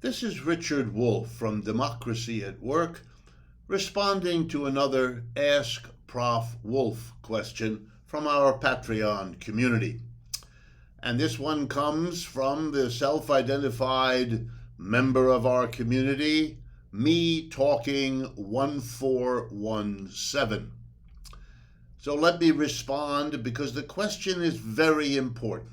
This is Richard Wolff from Democracy at Work, responding to another Ask Prof Wolff question from our Patreon community. And this one comes from the self-identified member of our community, Me Talking 1417. So let me respond because the question is very important.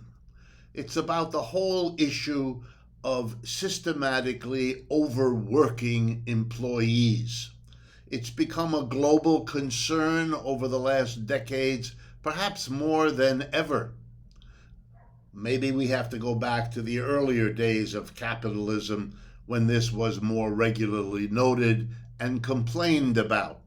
It's about the whole issue of systematically overworking employees. It's become a global concern over the last decades, perhaps more than ever. Maybe we have to go back to the earlier days of capitalism when this was more regularly noted and complained about.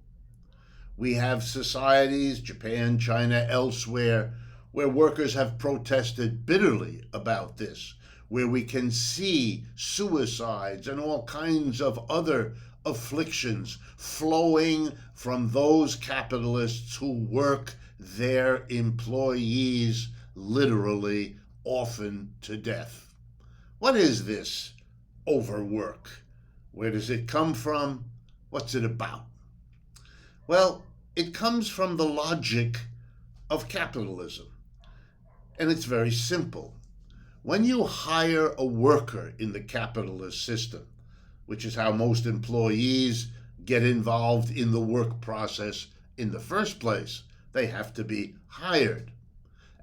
We have societies, Japan, China, elsewhere, where workers have protested bitterly about this, where we can see suicides and all kinds of other afflictions flowing from those capitalists who work their employees literally often to death. What is this overwork? Where does it come from? What's it about? Well, it comes from the logic of capitalism, and it's very simple. When you hire a worker in the capitalist system, which is how most employees get involved in the work process in the first place, they have to be hired.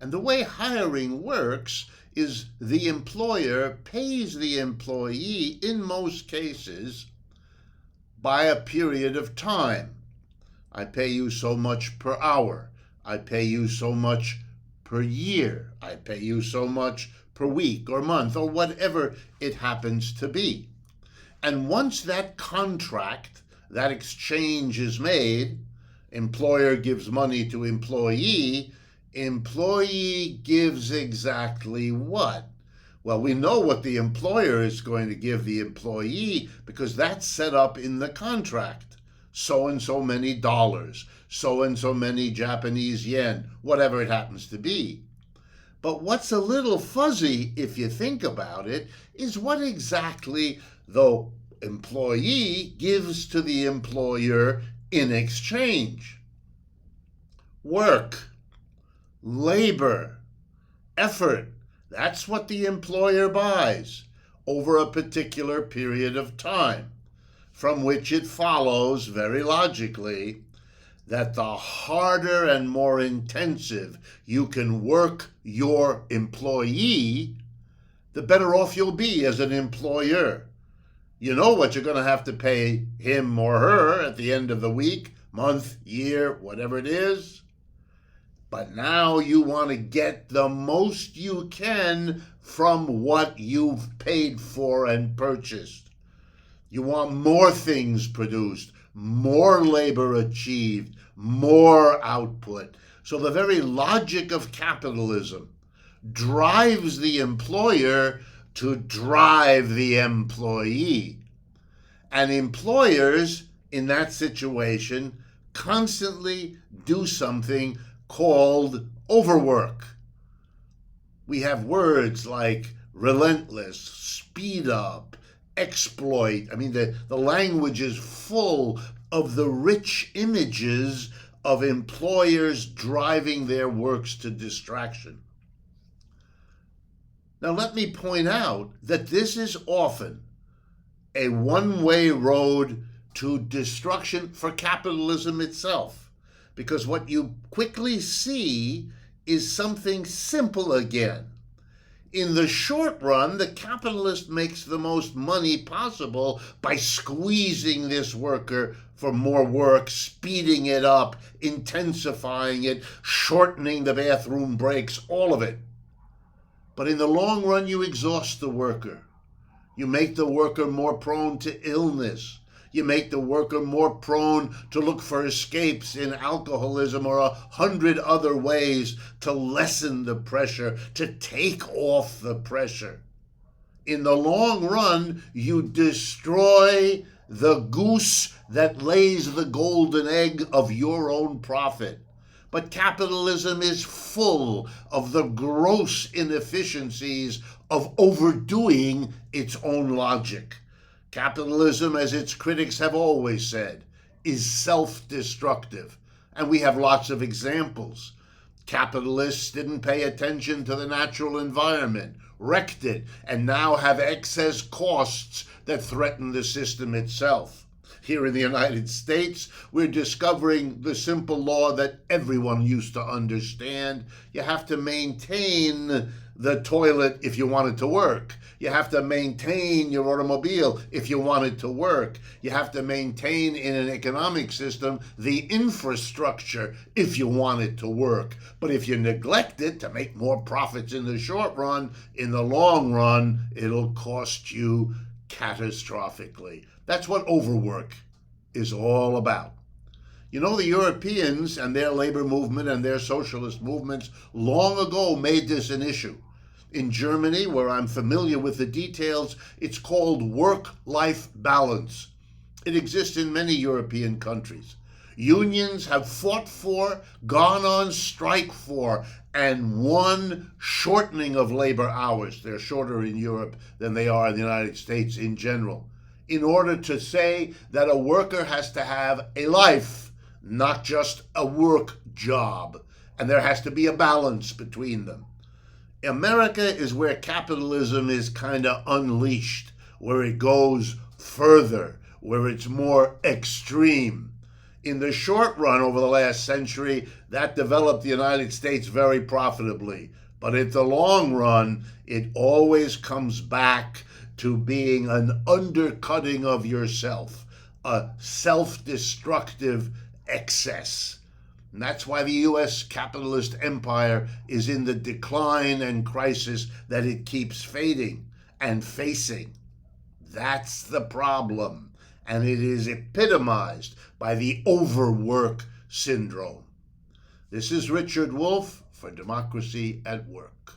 And the way hiring works is the employer pays the employee, in most cases, by a period of time. I pay you so much per hour. I pay you so much per year. I pay you so much per week or month or whatever it happens to be. And once that contract, that exchange is made, employer gives money to employee, employee gives exactly what? Well, we know what the employer is going to give the employee because that's set up in the contract. So and so many dollars, so and so many Japanese yen, whatever it happens to be. But what's a little fuzzy, if you think about it, is what exactly the employee gives to the employer in exchange. Work, labor, effort, that's what the employer buys over a particular period of time, from which it follows very logically that the harder and more intensive you can work your employee, the better off you'll be as an employer. You know what you're going to have to pay him or her at the end of the week, month, year, whatever it is. But now you want to get the most you can from what you've paid for and purchased. You want more things produced, more labor achieved, more output. So the very logic of capitalism drives the employer to drive the employee. And employers in that situation constantly do something called overwork. We have words like relentless, speed up, exploit. I mean, the language is full of the rich images of employers driving their works to distraction. Now, let me point out that this is often a one-way road to destruction for capitalism itself, because what you quickly see is something simple again. In the short run, the capitalist makes the most money possible by squeezing this worker for more work, speeding it up, intensifying it, shortening the bathroom breaks, all of it. But in the long run, you exhaust the worker. You make the worker more prone to illness. You make the worker more prone to look for escapes in alcoholism or 100 other ways to lessen the pressure, to take off the pressure. In the long run, you destroy the goose that lays the golden egg of your own profit. But capitalism is full of the gross inefficiencies of overdoing its own logic. Capitalism, as its critics have always said, is self-destructive, and we have lots of examples. Capitalists didn't pay attention to the natural environment, wrecked it, and now have excess costs that threaten the system itself. Here in the United States, we're discovering the simple law that everyone used to understand. You have to maintain the toilet if you want it to work. You have to maintain your automobile if you want it to work. You have to maintain in an economic system the infrastructure if you want it to work. But if you neglect it to make more profits in the short run, in the long run, it'll cost you catastrophically. That's what overwork is all about. You know, the Europeans and their labor movement and their socialist movements long ago made this an issue. In Germany, where I'm familiar with the details, it's called work-life balance. It exists in many European countries. Unions have fought for, gone on strike for, and won shortening of labor hours. They're shorter in Europe than they are in the United States in general, in order to say that a worker has to have a life, not just a work job, and there has to be a balance between them. America is where capitalism is kind of unleashed, where it goes further, where it's more extreme. In the short run, over the last century, that developed the United States very profitably. But in the long run, it always comes back to being an undercutting of yourself, a self-destructive excess. And that's why the U.S. capitalist empire is in the decline and crisis that it keeps fading and facing. That's the problem. And it is epitomized by the overwork syndrome. This is Richard Wolff for Democracy at Work.